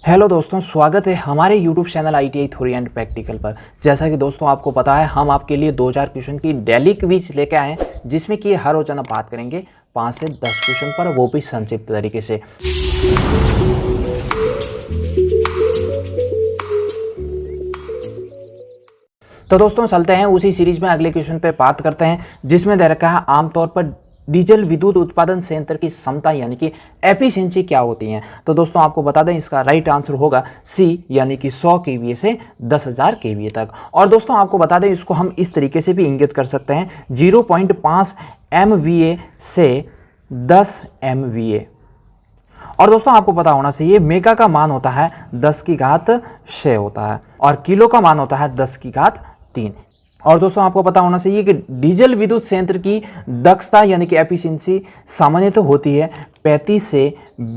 Hello दोस्तों, स्वागत है हमारे YouTube channel ITI theory and practical पर। जैसा कि दोस्तों आपको पता है, हम आपके लिए 2000 क्वेश्चन की डेली क्विज लेके आए हैं, जिसमें कि हर रोजाना बात करेंगे 5 से 10 क्वेश्चन पर, वो भी संक्षिप्त तरीके से। तो दोस्तों चलते हैं उसी सीरीज में अगले क्वेश्चन पे बात करते हैं, जिसमें दे रखा है आमतौर पर डीजल विद्युत उत्पादन संयंत्र की क्षमता यानी कि एफिशिएंसी क्या होती है। तो दोस्तों आपको बता दें, इसका राइट आंसर होगा सी, यानी कि 100 केवीए से 10,000 केवीए तक। और दोस्तों आपको बता दें, इसको हम इस तरीके से भी इंगित कर सकते हैं, 0.5 MVA से 10 MVA। और दोस्तों आपको पता होना चाहिए, मेगा का मान होता है 10 की घात 6 होता है, और किलो का मान होता है 10 की घात 3। और दोस्तों आपको पता होना चाहिए कि डीजल विद्युत संयंत्र की दक्षता यानी कि एफिशिएंसी सामान्यतः होती है 35 से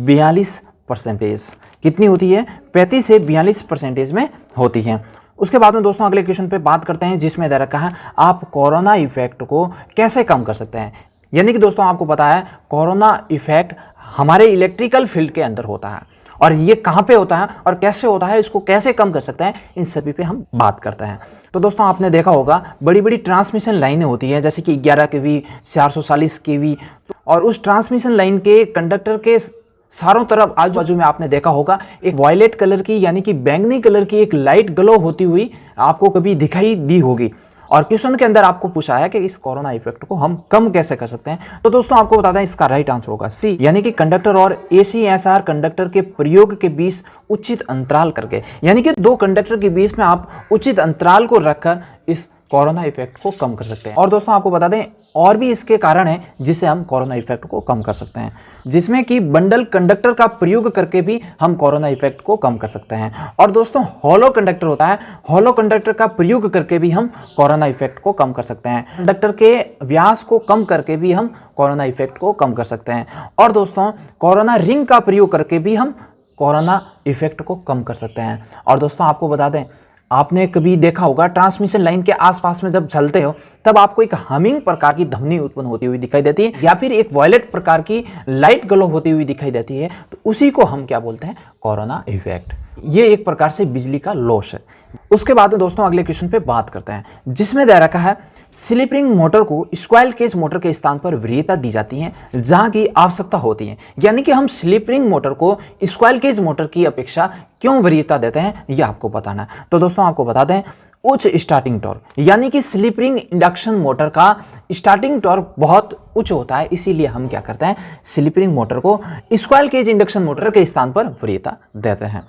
42%। कितनी होती है? 35 से 42% में होती है। उसके बाद में दोस्तों अगले क्वेश्चन पे बात करते हैं, जिसमें दे रखा है आप कोरोना इफेक्ट को कैसे कम कर सकते हैं। यानी कि दोस्तों आपको पता है, कोरोना इफेक्ट हमारे इलेक्ट्रिकल फील्ड के अंदर होता है, और ये कहाँ पे होता है और कैसे होता है, इसको कैसे कम कर सकते हैं, इन सभी पे हम बात करते हैं। तो दोस्तों आपने देखा होगा, बड़ी बड़ी ट्रांसमिशन लाइनें होती हैं, जैसे कि 11 केवी, 440 केवी, और उस ट्रांसमिशन लाइन के कंडक्टर के चारों तरफ आजू बाजू में आपने देखा होगा एक वायलेट कलर की यानी कि बैंगनी कलर की एक लाइट ग्लो होती हुई आपको कभी दिखाई दी होगी। और क्वेश्चन के अंदर आपको पूछा है कि इस कोरोना इफेक्ट को हम कम कैसे कर सकते हैं। तो दोस्तों आपको बता दें, इसका राइट आंसर होगा सी, यानी कि कंडक्टर और ACSR कंडक्टर के प्रयोग के बीच उचित अंतराल करके, यानी कि दो कंडक्टर के बीच में आप उचित अंतराल को रखकर इस कोरोना इफेक्ट को कम कर सकते हैं। और दोस्तों आपको बता दें, और भी इसके कारण है जिससे हम कोरोना इफेक्ट को कम कर सकते हैं, जिसमें कि बंडल कंडक्टर का प्रयोग करके भी हम कोरोना इफेक्ट को कम कर सकते हैं। और दोस्तों हॉलो कंडक्टर होता है, हॉलो कंडक्टर का प्रयोग करके भी हम कोरोना इफेक्ट को कम कर सकते हैं। कंडक्टर के व्यास को कम करके भी हम कोरोना इफेक्ट को कम कर सकते हैं। और दोस्तों कोरोना रिंग का प्रयोग करके भी हम कोरोना इफेक्ट को कम कर सकते हैं। और दोस्तों आपको बता दें, आपने कभी देखा होगा ट्रांसमिशन लाइन के आसपास में जब चलते हो तब आपको एक हमिंग प्रकार की ध्वनि उत्पन्न होती हुई दिखाई देती है, या फिर एक वॉयलेट प्रकार की लाइट ग्लो होती हुई दिखाई देती है। तो उसी को हम क्या बोलते हैं? Corona effect. ये एक प्रकार से बिजली का लॉस है। उसके बाद में दोस्तों अगले क्वेश्चन पे बात करते हैं, जिसमें दे रखा है स्लिप रिंग मोटर को स्क्वायल केज मोटर के स्थान पर वरीयता दी जाती है जहां की आवश्यकता होती है। यानी कि हम स्लिप रिंग मोटर को स्क्वायल केज मोटर की अपेक्षा क्यों वरीयता देते हैं, यह आपको बताना है। तो दोस्तों आपको बता दें, उच्च स्टार्टिंग टॉर्क, यानी कि स्लिप रिंग इंडक्शन मोटर का स्टार्टिंग टॉर्क बहुत उच्च होता है, इसीलिए हम क्या करते हैं, स्लिप रिंग मोटर को स्क्वायल केज इंडक्शन मोटर के स्थान पर वरीयता देते हैं।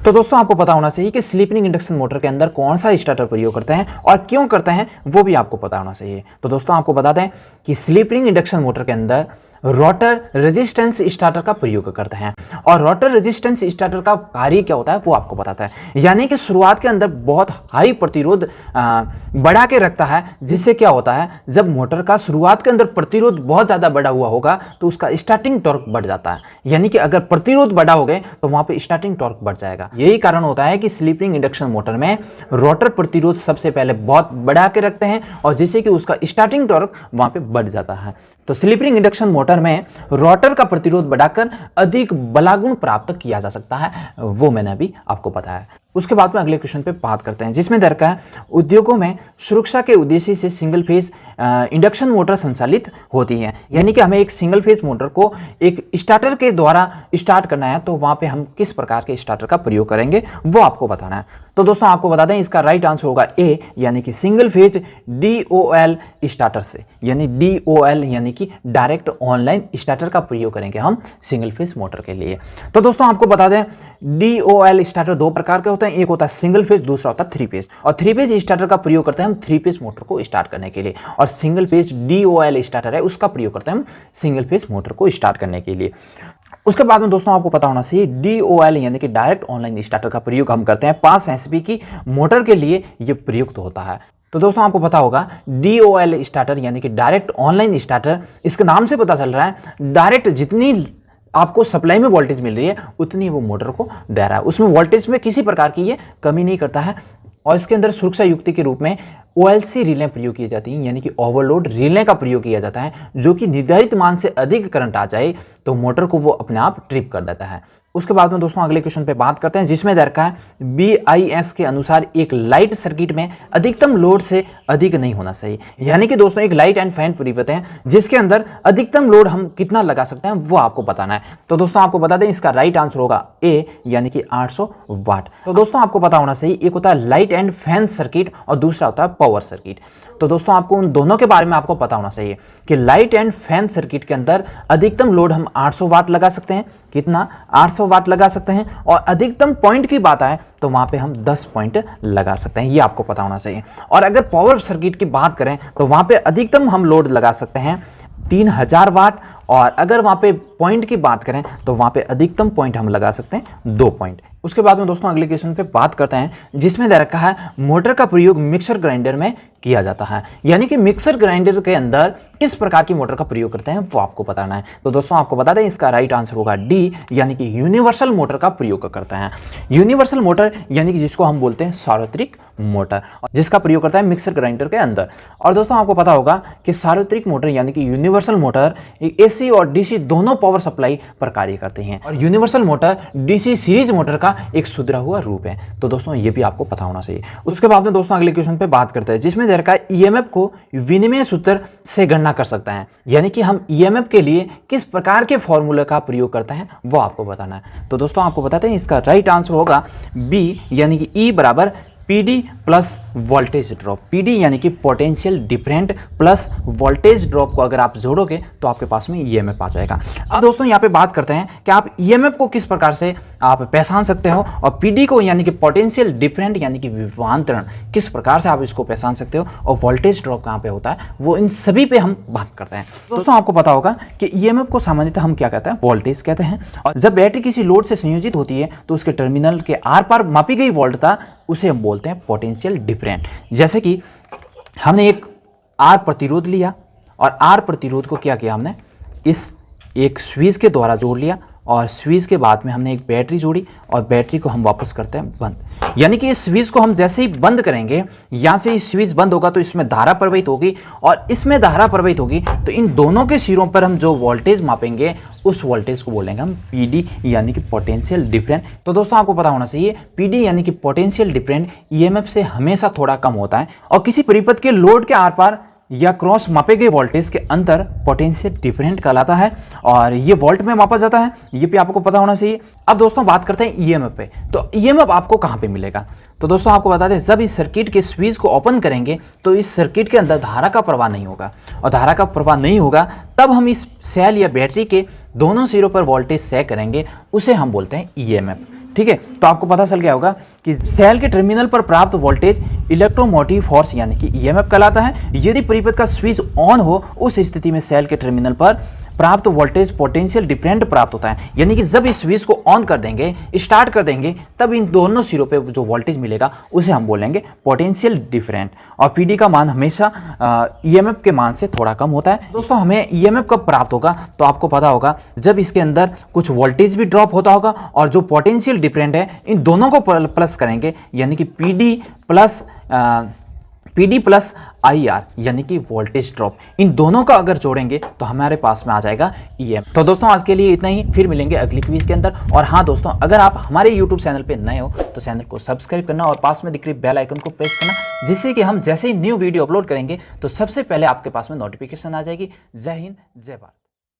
तो दोस्तों आपको पता होना चाहिए कि स्लिप रिंग इंडक्शन मोटर के अंदर कौन सा स्टार्टर प्रयोग करते हैं और क्यों करते हैं, वो भी आपको पता होना चाहिए। तो दोस्तों आपको बता दें कि स्लिप रिंग इंडक्शन मोटर के अंदर रोटर रेजिस्टेंस स्टार्टर का प्रयोग करते हैं, और रोटर रेजिस्टेंस स्टार्टर का कार्य क्या होता है वो आपको बताता है। यानी कि शुरुआत के अंदर बहुत हाई प्रतिरोध बढ़ा के रखता है, जिससे क्या होता है, जब मोटर का शुरुआत के अंदर प्रतिरोध बहुत ज़्यादा बढ़ा हुआ होगा तो उसका स्टार्टिंग टॉर्क बढ़ जाता है। यानी कि अगर प्रतिरोध बढ़ा हो गए तो वहाँ पे स्टार्टिंग टॉर्क बढ़ जाएगा। यही कारण होता है कि स्लिप रिंग इंडक्शन मोटर में रोटर प्रतिरोध सबसे पहले बहुत बढ़ा के रखते हैं, और जिससे कि उसका स्टार्टिंग टॉर्क वहाँ पे बढ़ जाता है। तो स्लिप रिंग इंडक्शन मोटर में रोटर का प्रतिरोध बढ़ाकर अधिक बलागुण प्राप्त किया जा सकता है, वो मैंने अभी आपको बताया। उसके बाद में अगले क्वेश्चन पे बात करते हैं, जिसमें दे रखा है उद्योगों में सुरक्षा के उद्देश्य से सिंगल फेज इंडक्शन मोटर संचालित होती है। यानी कि हमें एक सिंगल फेज मोटर को एक स्टार्टर के द्वारा स्टार्ट करना है, तो वहां पे हम किस प्रकार के स्टार्टर का प्रयोग करेंगे वो आपको बताना है। तो दोस्तों आपको बता दें, इसका राइट आंसर होगा ए, यानी कि सिंगल फेज DOL स्टार्टर से, यानी DOL यानी कि डायरेक्ट ऑनलाइन स्टार्टर का प्रयोग करेंगे हम सिंगल फेज मोटर के लिए। तो दोस्तों आपको बता दें, DOL स्टार्टर दो प्रकार के होते हैं, एक होता है सिंगल फेज, दूसरा होता है 3 फेज। और 3 फेज स्टार्टर का प्रयोग करते हैं हम 3 फेज मोटर को स्टार्ट करने के लिए, और सिंगल फेज DOL स्टार्टर है उसका प्रयोग करते हैं हम सिंगल फेज मोटर को स्टार्ट करने के लिए। उसके बाद में दोस्तों आपको पता होना चाहिए, DOL यानी कि डायरेक्ट ऑनलाइन स्टार्टर का प्रयोग हम करते हैं 5 HP की मोटर के लिए, यह प्रयुक्त होता है। तो दोस्तों आपको पता होगा, DOL स्टार्टर यानी कि डायरेक्ट ऑनलाइन स्टार्टर, इसके नाम से पता चल रहा है डायरेक्ट जितनी आपको सप्लाई में वोल्टेज मिल रही है उतनी वो मोटर को दे रहा है, उसमें वोल्टेज में किसी प्रकार की ये कमी नहीं करता है। और इसके अंदर सुरक्षा युक्ति के रूप में OLC रिले प्रयोग की जाती हैं, यानी कि ओवरलोड रिले का प्रयोग किया जाता है, जो कि निर्धारित मान से अधिक करंट आ जाए तो मोटर को वो अपने आप ट्रिप कर देता है। उसके बाद में दोस्तों अगले क्वेश्चन पे बात करते हैं, जिसमें दे रखा है BIS के अनुसार एक लाइट सर्किट में अधिकतम लोड से अधिक नहीं होना चाहिए। यानी कि दोस्तों एक लाइट एंड फैन परिपथ है जिसके अंदर अधिकतम लोड हम कितना लगा सकते हैं वो आपको बताना है। तो दोस्तों आपको बता दें इसका राइट आंसर होगा ए, यानी कि 800 वाट। तो दोस्तों आपको पता होना चाहिए एक होता है लाइट एंड फैन सर्किट और दूसरा होता है पावर सर्किट। तो दोस्तों आपको उन दोनों के बारे में आपको पता होना चाहिए कि लाइट एंड फैन सर्किट के अंदर अधिकतम लोड हम 800 वाट लगा सकते हैं। कितना? 800 वाट लगा सकते हैं। और अधिकतम पॉइंट की बात आए तो वहां पे हम 10 पॉइंट लगा सकते हैं, ये आपको पता होना चाहिए। और अगर पावर सर्किट की बात करें तो वहां पे अधिकतम हम लोड लगा सकते हैं 3000 वाट। और अगर वहां पे पॉइंट की बात करें तो वहां पे अधिकतम पॉइंट हम लगा सकते हैं 2 पॉइंट। उसके बाद में दोस्तों अगले क्वेश्चन पे बात करते हैं, जिसमें दे रखा है मोटर का प्रयोग मिक्सर ग्राइंडर में किया जाता है। यानी कि मिक्सर ग्राइंडर के अंदर किस प्रकार की मोटर का प्रयोग करते हैं वो आपको बताना है। तो दोस्तों आपको बता दें इसका राइट आंसर होगा डी, यानी कि यूनिवर्सल मोटर का प्रयोग करते हैं। यूनिवर्सल मोटर यानी कि जिसको हम बोलते हैं सार्वत्रिक मोटर, जिसका प्रयोग करता है मिक्सर ग्राइंडर के अंदर। और दोस्तों आपको पता होगा कि सार्वत्रिक मोटर यानी कि यूनिवर्सल मोटर AC और DC दोनों पावर सप्लाई पर कार्य करते हैं। और universal motor DC series motor का एक सुधरा हुआ रूप है। तो दोस्तों ये भी आपको पता होना चाहिए। उसके बाद में दोस्तों अगले क्वेश्चन पे बात करते हैं, जिसमें दे रखा है EMF को विनिमय सूत्र से गणना कर सकता है। यानी कि हम EMF के लिए किस प्रकार के फॉर्मूले का प्रयोग करते हैं वो आपको बताना है। तो दोस्तों आपको बताते हैं इसका राइट आंसर होगा बी, यानी कि E बराबर PD plus voltage drop. PD यानी कि potential different plus voltage drop को अगर आप जोड़ोगे तो आपके पास में EMF आ जाएगा। अब दोस्तों यहाँ पे बात करते हैं कि आप EMF को किस प्रकार से आप पहचान सकते हो और PD को यानी कि पोटेंशियल डिफरेंट यानी कि विभवांतरण किस प्रकार से आप इसको पहचान सकते हो और वोल्टेज ड्रॉप कहाँ पे होता है वो, इन सभी पे हम बात करते हैं। दोस्तों आपको पता होगा कि EMF को सामान्यतः हम क्या कहते हैं? वोल्टेज कहते हैं। और जब बैटरी किसी लोड से संयोजित होती है तो उसके टर्मिनल के आर पार मापी गई वोल्टता उसे हम बोलते हैं पोटेंशियल डिफरेंट। जैसे कि हमने एक आर प्रतिरोध लिया और आर प्रतिरोध को क्या किया, हमने इस एक स्विच के द्वारा जोड़ लिया और स्विच के बाद में हमने एक बैटरी जोड़ी और बैटरी को हम वापस करते हैं बंद। यानी कि इस स्विच को हम जैसे ही बंद करेंगे, यहाँ से इस स्विच बंद होगा तो इसमें धारा प्रवाहित होगी और इसमें धारा प्रवाहित होगी तो इन दोनों के सिरों पर हम जो वोल्टेज मापेंगे उस वोल्टेज को बोलेंगे हम PD यानी कि पोटेंशियल डिफरेंट। तो दोस्तों आपको पता होना चाहिए PD यानी कि पोटेंशियल डिफरेंट EMF से हमेशा थोड़ा कम होता है और किसी परिपथ के लोड के आर पार या क्रॉस मापे गए वोल्टेज के अंतर पोटेंशियल डिफरेंट कहलाता है और ये वोल्ट में मापा जाता है। ये भी आपको पता होना चाहिए। अब दोस्तों बात करते हैं EMF पे। तो EMF आपको कहाँ पे मिलेगा? तो दोस्तों आपको बता दें जब इस सर्किट के स्विच को ओपन करेंगे तो इस सर्किट के अंदर धारा का प्रवाह नहीं होगा और धारा का प्रवाह नहीं होगा तब हम इस सेल या बैटरी के दोनों सिरों पर वोल्टेज तय करेंगे, उसे हम बोलते हैं EMF। ठीक है, तो आपको पता चल गया होगा कि सेल के टर्मिनल पर प्राप्त वोल्टेज इलेक्ट्रोमोटिव फोर्स यानी कि EMF कहलाता है। यदि परिपथ का स्विच ऑन हो उस स्थिति में सेल के टर्मिनल पर प्राप्त वोल्टेज पोटेंशियल डिफरेंट प्राप्त होता है। यानी कि जब इस स्विच को ऑन कर देंगे, स्टार्ट कर देंगे, तब इन दोनों सिरों पे जो वोल्टेज मिलेगा उसे हम बोलेंगे पोटेंशियल डिफरेंट। और PD का मान हमेशा EMF के मान से थोड़ा कम होता है। दोस्तों हमें EMF कब प्राप्त होगा? तो आपको पता होगा जब इसके अंदर कुछ वोल्टेज भी ड्रॉप होता होगा और जो पोटेंशियल डिफरेंट है इन दोनों को प्लस करेंगे, यानी कि PD प्लस IR यानी कि वोल्टेज ड्रॉप, इन दोनों का अगर जोड़ेंगे तो हमारे पास में आ जाएगा EMF। तो दोस्तों आज के लिए इतना ही, फिर मिलेंगे अगली क्विज के अंदर। और हाँ दोस्तों, अगर आप हमारे YouTube चैनल पे नए हो तो चैनल को सब्सक्राइब करना और पास में दिख रही बेल आइकन को प्रेस करना, जिससे कि हम जैसे ही न्यू वीडियो अपलोड करेंगे तो सबसे पहले आपके पास में नोटिफिकेशन आ जाएगी। जय हिंद, जय भारत।